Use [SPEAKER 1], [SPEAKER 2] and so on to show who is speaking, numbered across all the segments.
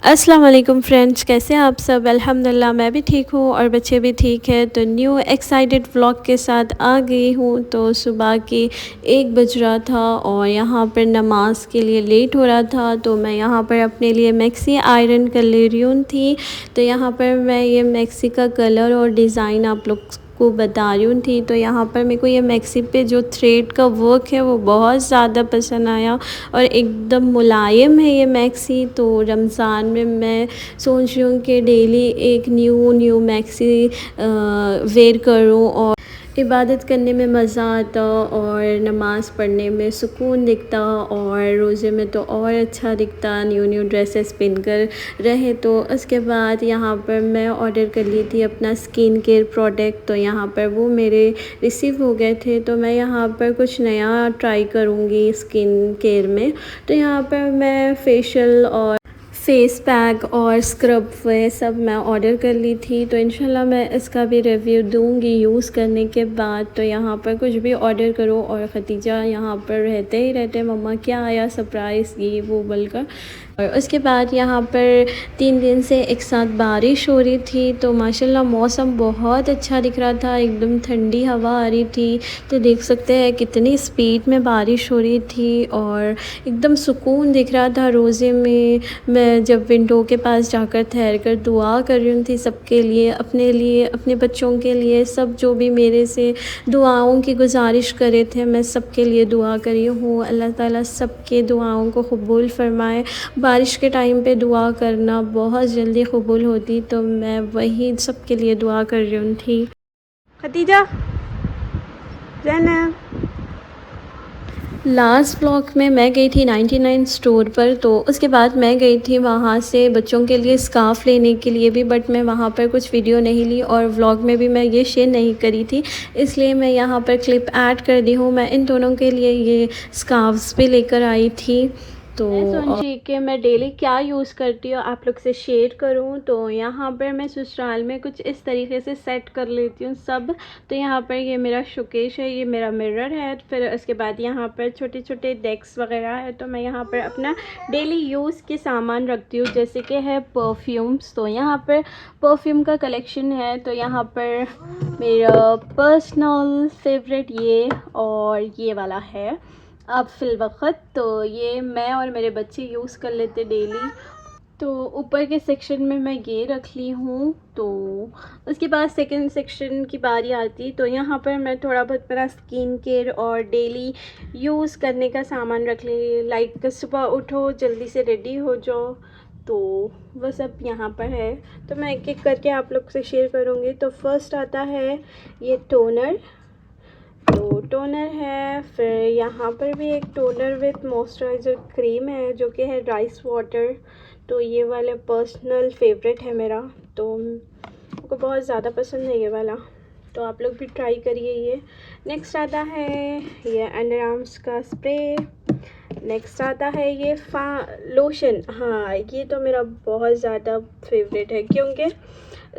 [SPEAKER 1] अस्सलाम वालेकुम फ्रेंड्स, कैसे हैं आप सब। अल्हम्दुलिल्लाह मैं भी ठीक हूँ और बच्चे भी ठीक है। तो न्यू एक्साइटेड व्लॉग के साथ आ गई हूँ। तो सुबह के 1 बज रहा था और यहाँ पर नमाज के लिए लेट हो रहा था। तो मैं यहाँ पर अपने लिए मैक्सी आयरन कर ले रही हूँ थी। तो यहाँ पर मैं ये मैक्सी का कलर और डिज़ाइन आप लोग को बता रही हूँ थी। तो यहाँ पर मेरे को ये मैक्सी पे जो थ्रेड का वर्क है वो बहुत ज़्यादा पसंद आया और एकदम मुलायम है ये मैक्सी। तो रमज़ान में मैं सोच रही हूँ कि डेली एक न्यू मैक्सी वेयर करूँ और इबादत करने में मज़ा आता और नमाज़ पढ़ने में सुकून दिखता और रोज़े में तो और अच्छा दिखता न्यू ड्रेसेस पहनकर रहे। तो उसके बाद यहाँ पर मैं ऑर्डर कर ली थी अपना स्किन केयर प्रोडक्ट। तो यहाँ पर वो मेरे रिसीव हो गए थे। तो मैं यहाँ पर कुछ नया ट्राई करूँगी स्किन केयर में। तो यहाँ पर मैं फेशियल और फेस पैक और स्क्रब वह सब मैं ऑर्डर कर ली थी। तो इंशाल्लाह मैं इसका भी रिव्यू दूंगी यूज़ करने के बाद। तो यहाँ पर कुछ भी ऑर्डर करो और ख़तीजा यहाँ पर रहते ही रहते मम्मा क्या आया सरप्राइज़ ये वो बोलकर। और उसके बाद यहाँ पर 3 दिन से एक साथ बारिश हो रही थी। तो माशाल्लाह मौसम बहुत अच्छा दिख रहा था, एकदम ठंडी हवा आ रही थी। तो देख सकते हैं कितनी स्पीड में बारिश हो रही थी और एकदम सुकून दिख रहा था। रोज़े में मैं जब विंडो के पास जाकर ठहर कर दुआ कर रही थी सबके लिए, अपने बच्चों के लिए, सब जो भी मेरे से दुआओं की गुजारिश करे थे मैं सबके लिए दुआ करी हूँ। अल्लाह ताला सबके दुआओं को कबूल फ़रमाए। बारिश के टाइम पे दुआ करना बहुत जल्दी कबूल होती। तो मैं वही सबके लिए दुआ कर रही थी। खदीजा ज़ैनब, लास्ट व्लॉग में मैं गई थी 99 स्टोर पर। तो उसके बाद मैं गई थी वहाँ से बच्चों के लिए स्कार्फ़ लेने के लिए भी, बट मैं वहाँ पर कुछ वीडियो नहीं ली और व्लॉग में भी मैं ये शेयर नहीं करी थी, इसलिए मैं यहाँ पर क्लिप ऐड कर दी हूँ। मैं इन दोनों के लिए ये स्कार्फ़्स भी लेकर आई थी। तो मैं सोची कि मैं डेली क्या यूज़ करती हूँ आप लोग से शेयर करूँ। तो यहाँ पर मैं ससुराल में कुछ इस तरीके से सेट कर लेती हूँ सब। तो यहाँ पर ये मेरा शोकेस है, ये मेरा मिरर है। फिर उसके बाद यहाँ पर छोटे छोटे डेस्क वगैरह है। तो मैं यहाँ पर अपना डेली यूज़ के सामान रखती हूँ, जैसे कि है परफ्यूम्स। तो यहाँ पर परफ्यूम का कलेक्शन है। तो यहाँ पर मेरा पर्सनल फेवरेट ये और ये वाला है अब फ़िल वक़्त। तो ये मैं और मेरे बच्चे यूज़ कर लेते डेली। तो ऊपर के सेक्शन में मैं ये रख ली हूँ। तो उसके बाद सेकंड सेक्शन की बारी आती। तो यहाँ पर मैं थोड़ा बहुत मेरा स्किन केयर और डेली यूज़ करने का सामान रख ली, लाइक सुबह उठो जल्दी से रेडी हो जाओ, तो वह सब यहाँ पर है। तो मैं एक एक करके आप लोग से शेयर करूँगी। तो फर्स्ट आता है ये टोनर। तो टोनर है, फिर यहाँ पर भी एक टोनर विथ मॉइस्चराइज़र क्रीम है जो कि है राइस वाटर। तो ये वाला पर्सनल फेवरेट है मेरा, तो मुझको बहुत ज़्यादा पसंद है ये वाला। तो आप लोग भी ट्राई करिए ये। नेक्स्ट आता है ये अंडर आर्म्स का स्प्रे। नेक्स्ट आता है ये लोशन। हाँ, ये तो मेरा बहुत ज़्यादा फेवरेट है क्योंकि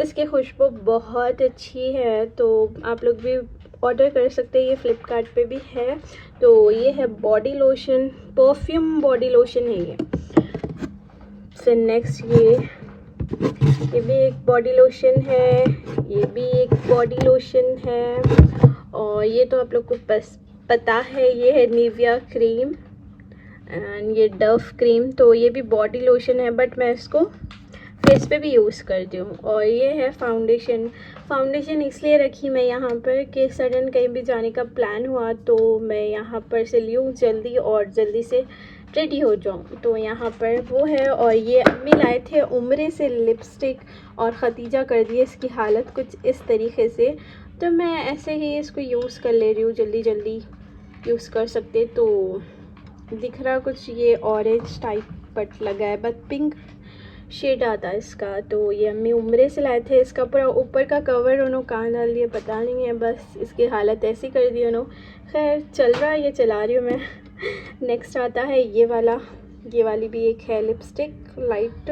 [SPEAKER 1] इसकी खुशबू बहुत अच्छी है। तो आप लोग भी ऑर्डर कर सकते हैं, ये फ़्लिपकार्ट पे भी है। तो ये है body lotion, perfume body lotion है ये। फिर नेक्स्ट ये भी एक बॉडी लोशन है, ये भी एक बॉडी लोशन है। और ये तो आप लोग को पता है, ये है निविया क्रीम एंड ये डव क्रीम। तो ये भी बॉडी लोशन है बट मैं इसको फेस पे भी यूज़ करती हूँ। और ये है फाउंडेशन इसलिए रखी मैं यहाँ पर कि सडन कहीं भी जाने का प्लान हुआ तो मैं यहाँ पर से लूँ जल्दी और जल्दी से रेडी हो जाऊँ। तो यहाँ पर वो है। और ये अम्मी लाए थे उम्रे से लिपस्टिक और ख़तीजा कर दी इसकी हालत कुछ इस तरीके से। तो मैं ऐसे ही इसको यूज़ कर ले रही हूँ, जल्दी यूज़ कर सकते। तो दिख रहा कुछ ये ऑरेंज टाइप बट लगा है, बट पिंक शेड आता है इसका। तो ये अम्मी उम्रे से लाए थे। इसका पूरा ऊपर का कवर उन्होंने कहाँ डाल दिया पता नहीं है, बस इसकी हालत ऐसी कर दी उन्होंने। खैर चल रहा है, ये चला रही हूँ मैं। नेक्स्ट आता है ये वाली भी एक है लिपस्टिक लाइट।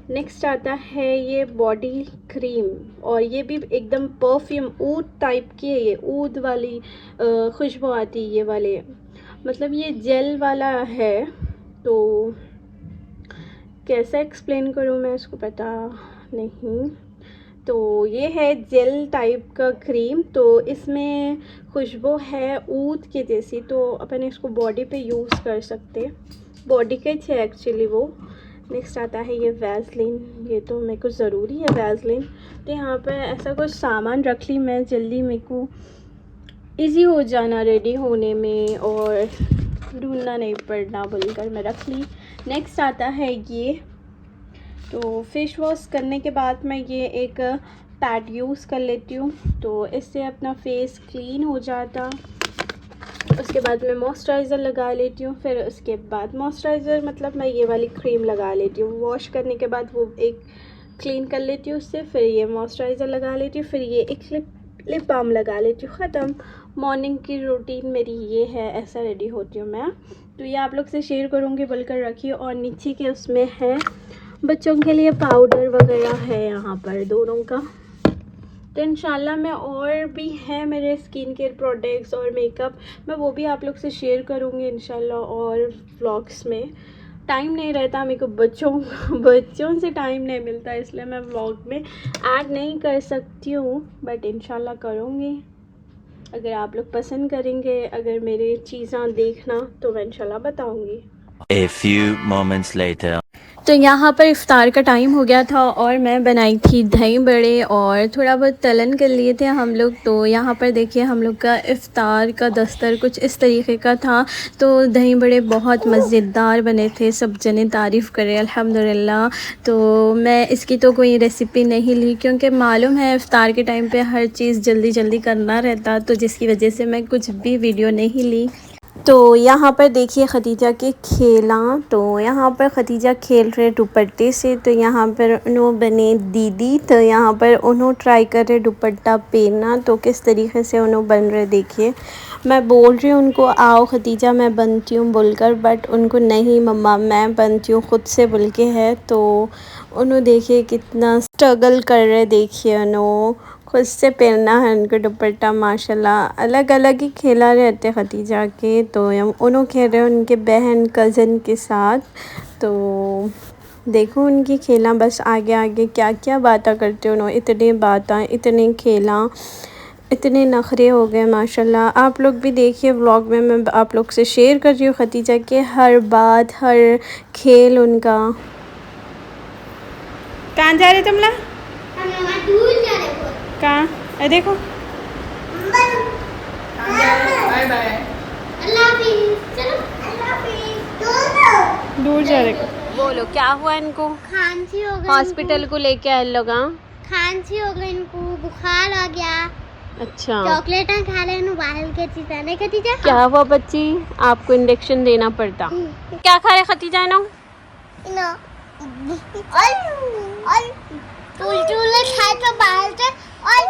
[SPEAKER 1] नेक्स्ट आता है ये बॉडी क्रीम और ये भी एकदम परफ्यूम ऊद टाइप की है। ये ऊद वाली खुशबू आती है ये वाले, मतलब ये जेल वाला है। तो कैसा एक्सप्लेन करूँ मैं, इसको पता नहीं। तो ये है जेल टाइप का क्रीम, तो इसमें खुशबू है ऊद के जैसी, तो अपन इसको बॉडी पे यूज़ कर सकते, बॉडी के है एक्चुअली वो। नेक्स्ट आता है ये वैसलीन, ये तो मेरे को ज़रूरी है वैसलीन। तो यहाँ पर ऐसा कुछ सामान रख ली मैं, जल्दी मेरे को इजी हो जाना रेडी होने में और ढूंढना नहीं पड़ना बोलकर मैं रख ली। नेक्स्ट आता है ये, तो फेस वॉश करने के बाद मैं ये एक पैड यूज़ कर लेती हूँ, तो इससे अपना फेस क्लीन हो जाता। उसके बाद मैं मॉइस्चराइज़र लगा लेती हूँ, फिर उसके बाद मॉइस्चराइज़र मतलब मैं ये वाली क्रीम लगा लेती हूँ। वॉश करने के बाद वो एक क्लीन कर लेती हूँ उससे, फिर ये मॉइस्चराइज़र लगा लेती हूँ, फिर ये एक लिप बाम लगा लेती हूँ, ख़त्म। मॉर्निंग की रूटीन मेरी ये है, ऐसा रेडी होती हूँ मैं। तो ये आप लोग से शेयर करूँगी बोलकर रखी। और नीचे के उसमें है बच्चों के लिए पाउडर वगैरह है यहाँ पर दोनों का। तो इंशाल्लाह मैं और भी है मेरे स्किन केयर प्रोडक्ट्स और मेकअप, मैं वो भी आप लोग से शेयर करूँगी इंशाल्लाह। और व्लॉग्स में टाइम नहीं रहता मेरे को, बच्चों से टाइम नहीं मिलता, इसलिए मैं व्लॉग में ऐड नहीं कर सकती हूँ, बट इंशाल्लाह करूँगी। अगर आप लोग पसंद करेंगे, अगर मेरे चीज़ें देखना, तो मैं इंशाल्लाह बताऊँगी।
[SPEAKER 2] A few moments later.
[SPEAKER 1] तो यहाँ पर इफ़्तार का टाइम हो गया था और मैं बनाई थी दही बड़े और थोड़ा बहुत तलन कर लिए थे हम लोग। तो यहाँ पर देखिए हम लोग का इफ़्तार का दस्तर कुछ इस तरीके का था। तो दही बड़े बहुत मज़ेदार बने थे, सब जने तारीफ़ करे अल्हम्दुलिल्लाह। तो मैं इसकी तो कोई रेसिपी नहीं ली, क्योंकि मालूम है इफ़्तार के टाइम पे हर चीज़ जल्दी जल्दी करना रहता, तो जिसकी वजह से मैं कुछ भी वीडियो नहीं ली। तो यहाँ पर देखिए खदीजा के खेला, तो यहाँ पर खदीजा खेल रहे दुपट्टे से, तो यहाँ पर उन्होंने बने दीदी, तो यहाँ पर उन्होंने ट्राई कर रहे दुपट्टा पहनना, तो किस तरीके से उन्होंने बन रहे देखिए। मैं बोल रही हूँ उनको आओ खदीजा मैं बनती हूँ बोलकर, बट उनको नहीं मम्मा मैं बनती हूँ ख़ुद से बोल के है। तो उन्होंने देखिए कितना स्ट्रगल कर रहे, देखिए उन्होंने खुद से पहनना है उनको दुपट्टा। माशाल्लाह अलग अलग ही खेला रहते खदीजा के, तो उन्होंने खेल रहे उनके बहन कज़न के साथ। तो देखो उनकी खेला, बस आगे आगे क्या क्या बातें करते उन्होंने, इतनी बातें इतने खेला इतने नखरे हो गए माशाल्लाह। आप लोग भी देखिए व्लॉग में मैं आप लोग से शेयर कर रही हूँ खदीजा के हर बात हर खेल उनका। कहाँ जा रहे तुम लोग? कहाँ? अरे देखो
[SPEAKER 3] बाय बाय, अल्लाह हाफिज़, चलो अल्लाह हाफिज़।
[SPEAKER 1] दूर जा रहे। बोलो क्या हुआ इनको?
[SPEAKER 3] खांसी हो गई,
[SPEAKER 1] हॉस्पिटल को लेके आए लोग।
[SPEAKER 3] खांसी हो गई इनको, बुखार आ गया।
[SPEAKER 1] अच्छा
[SPEAKER 3] चॉकलेट खा रहे हैं, बाहर के चीज़ नहीं खदीजा।
[SPEAKER 1] क्या हुआ बच्ची? आपको इंजेक्शन देना पड़ता। क्या खा रहे खदीजा? नो
[SPEAKER 3] खाए तो बाहर से और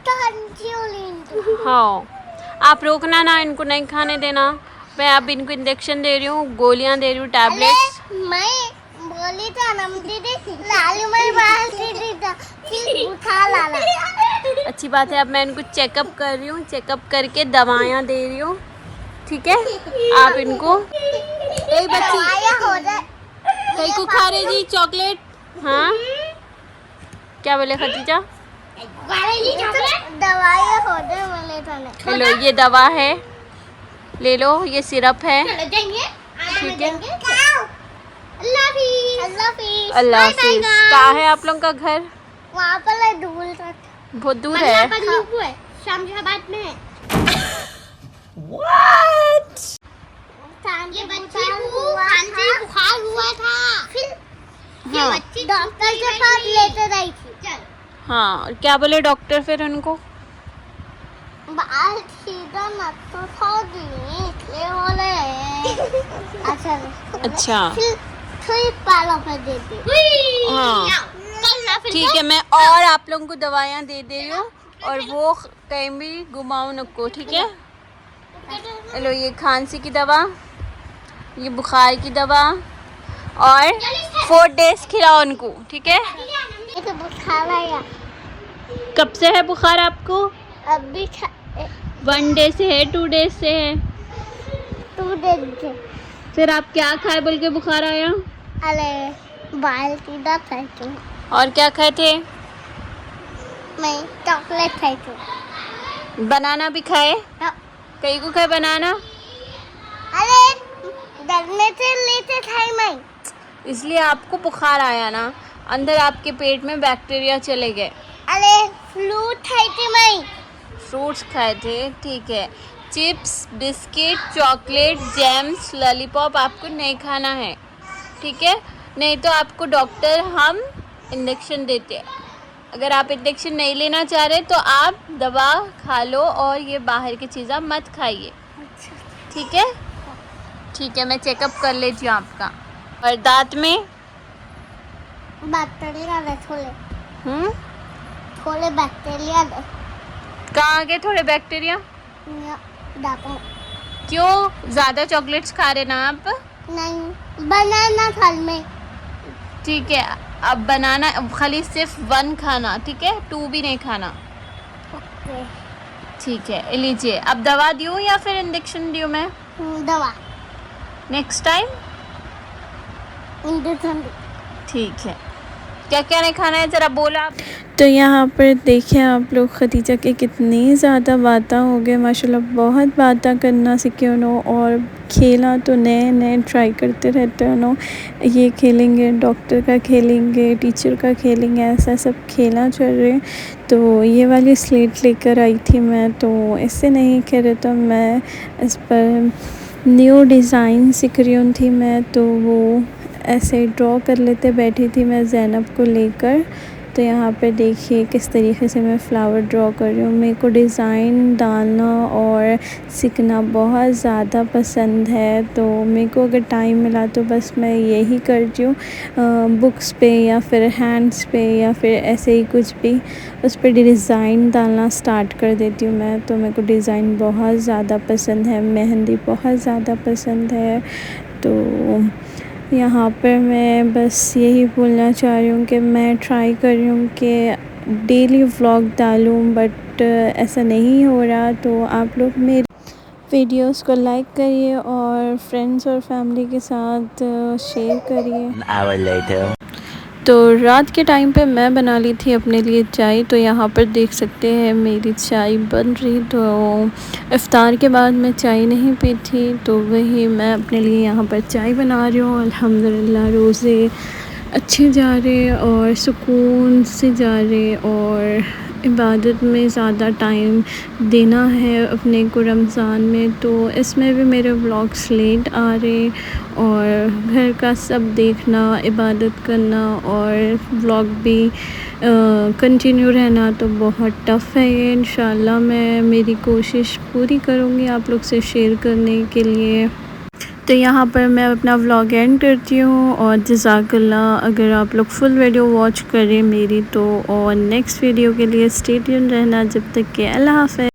[SPEAKER 3] खांसी हो रही इनको।
[SPEAKER 1] हाँ आप रोकना ना, इनको नहीं खाने देना। मैं अब इनको इंजेक्शन दे रही हूँ, गोलियाँ दे रही हूँ, टैबलेट्स।
[SPEAKER 3] मैं बोली था ना दीदी लालू मैं बाहर से दीदा फिर बुखार आला।
[SPEAKER 1] अच्छी बात है। अब मैं इनको चेकअप कर रही हूँ, चेकअप करके दवाइयाँ दे रही हूँ, ठीक है। आप इनको एक बच्ची कहीं को खा रहे जी चॉकलेट? हाँ क्या बोले खदीजा?
[SPEAKER 3] दवाइयाँ हो गए बोले था।
[SPEAKER 1] लो ये दवा है, ले लो, ये सिरप है,
[SPEAKER 3] ठीक है।
[SPEAKER 1] अल्लाह हाफिज़। कहाँ है आप लोग का घर?
[SPEAKER 3] वहाँ पर दूर तक,
[SPEAKER 1] बहुत दूर है।
[SPEAKER 3] शामजाबाद में है। ये बच्ची को खांसी बुखार हुआ था, फिर ये बच्ची डॉक्टर के पास लेते गई थी। चल
[SPEAKER 1] हाँ और क्या बोले डॉक्टर फिर उनको?
[SPEAKER 3] बाल सीधा मत तो इसलिए बोले।
[SPEAKER 1] अच्छा
[SPEAKER 3] फिर बालों पे देते।
[SPEAKER 1] हाँ ठीक है, मैं और आप लोगों को दवाइयाँ दे रही हूँ और वो कहीं भी घुमाओ नको, ठीक है। लो ये खांसी की दवा, ये बुखार की दवा, और 4 डेज खिलाओ उनको, ठीक है।
[SPEAKER 3] तो बुखार आया।
[SPEAKER 1] कब से है बुखार आपको?
[SPEAKER 3] अभी
[SPEAKER 1] 1 डे से है, 2 डेज से है?
[SPEAKER 3] 2 दिन से।
[SPEAKER 1] फिर आप क्या खाए बोल के बुखार आया?
[SPEAKER 3] अरे बाल सीधा खाई थी
[SPEAKER 1] और क्या खाए थे?
[SPEAKER 3] मैं चॉकलेट खाई थी
[SPEAKER 1] बनाना भी खाए?
[SPEAKER 3] हाँ।
[SPEAKER 1] कई को खाए बनाना?
[SPEAKER 3] अरे डरने से लेते खाई मैं
[SPEAKER 1] इसलिए आपको बुखार आया ना, अंदर आपके पेट में बैक्टीरिया चले गए।
[SPEAKER 3] अरे फ्रूट खाई थी मैं
[SPEAKER 1] फ्रूट्स खाए थे, ठीक है। Chips, biscuit, chocolate, jams, lollipop आपको नहीं खाना है, ठीक है? नहीं तो आपको डॉक्टर हम इंजेक्शन देते हैं। अगर आप इंजेक्शन नहीं लेना चाह रहे तो आप दवा खा लो और ये बाहर की चीज़ें मत खाइए, ठीक है? ठीक है, मैं चेकअप कर लेती हूँ आपका। और दांत में
[SPEAKER 3] बैक्टीरिया है थोड़े बैक्टीरिया है
[SPEAKER 1] कहाँ आ गए थोड़े बैक्टीरिया?
[SPEAKER 3] दांतों में
[SPEAKER 1] क्यों? ज़्यादा चॉकलेट्स खा रहे ना आप?
[SPEAKER 3] नहीं बनाना फल में
[SPEAKER 1] ठीक है, अब बनाना खाली सिर्फ 1 खाना, ठीक है? 2 भी नहीं खाना,
[SPEAKER 3] ओके
[SPEAKER 1] ठीक है? लीजिए, अब दवा दूँ या फिर इंजेक्शन दूँ मैं?
[SPEAKER 3] दवा
[SPEAKER 1] नेक्स्ट टाइम
[SPEAKER 3] इंजेक्शन
[SPEAKER 1] ठीक है। क्या क्या नहीं खाना है ज़रा बोला आप।
[SPEAKER 4] तो यहाँ पर देखिए आप लोग, खदीजा के कितनी ज़्यादा बातें हो गए माशाल्लाह, बहुत बातें करना सीखे उन्होंने और खेला तो नए नए ट्राई करते रहते हैं उन्होंने। ये खेलेंगे, डॉक्टर का खेलेंगे, टीचर का खेलेंगे, ऐसा सब खेला चल रहे। तो ये वाली स्लेट लेकर आई थी मैं, तो इससे नहीं कह रहे तो मैं इस पर न्यू डिज़ाइन सीख रही थी मैं, तो वो ऐसे ड्रॉ कर लेते बैठी थी मैं ज़ैनब को लेकर। तो यहाँ पे देखिए किस तरीके से मैं फ़्लावर ड्रॉ कर रही हूँ। मेरे को डिज़ाइन डालना और सीखना बहुत ज़्यादा पसंद है, तो मेरे को अगर टाइम मिला तो बस मैं यही करती हूँ। बुक्स पे या फिर हैंड्स पे या फिर ऐसे ही कुछ भी उस पर डिज़ाइन डालना स्टार्ट कर देती हूँ मैं। तो मेरे को डिज़ाइन बहुत ज़्यादा पसंद है, मेहंदी बहुत ज़्यादा पसंद है। तो यहाँ पर मैं बस यही बोलना चाह रही हूँ कि मैं ट्राई कर रही हूँ कि डेली व्लॉग डालूँ, बट ऐसा नहीं हो रहा। तो आप लोग मेरे वीडियोस को लाइक करिए और फ्रेंड्स और फैमिली के साथ शेयर करिए।
[SPEAKER 2] An hour later.
[SPEAKER 4] तो रात के टाइम पे मैं बना ली थी अपने लिए चाय। तो यहाँ पर देख सकते हैं मेरी चाय बन रही। तो इफ़्तार के बाद मैं चाय नहीं पी थी, तो वही मैं अपने लिए यहाँ पर चाय बना रही हूँ। अल्हम्दुलिल्लाह रोज़े अच्छे जा रहे और सुकून से जा रहे और इबादत में ज़्यादा टाइम देना है अपने को रमज़ान में। तो इसमें भी मेरे व्लॉग्स लेट आ रहे और घर का सब देखना, इबादत करना और व्लॉग भी कंटिन्यू रहना तो बहुत टफ़ है ये। इंशाल्लाह मैं मेरी कोशिश पूरी करूँगी आप लोग से शेयर करने के लिए। तो यहाँ पर मैं अपना व्लॉग एंड करती हूँ और जज़ाकल्लाह। अगर आप लोग फुल वीडियो वॉच करें मेरी तो, और नेक्स्ट वीडियो के लिए स्टे ट्यून रहना। जब तक के अल्लाह हाफ़िज़।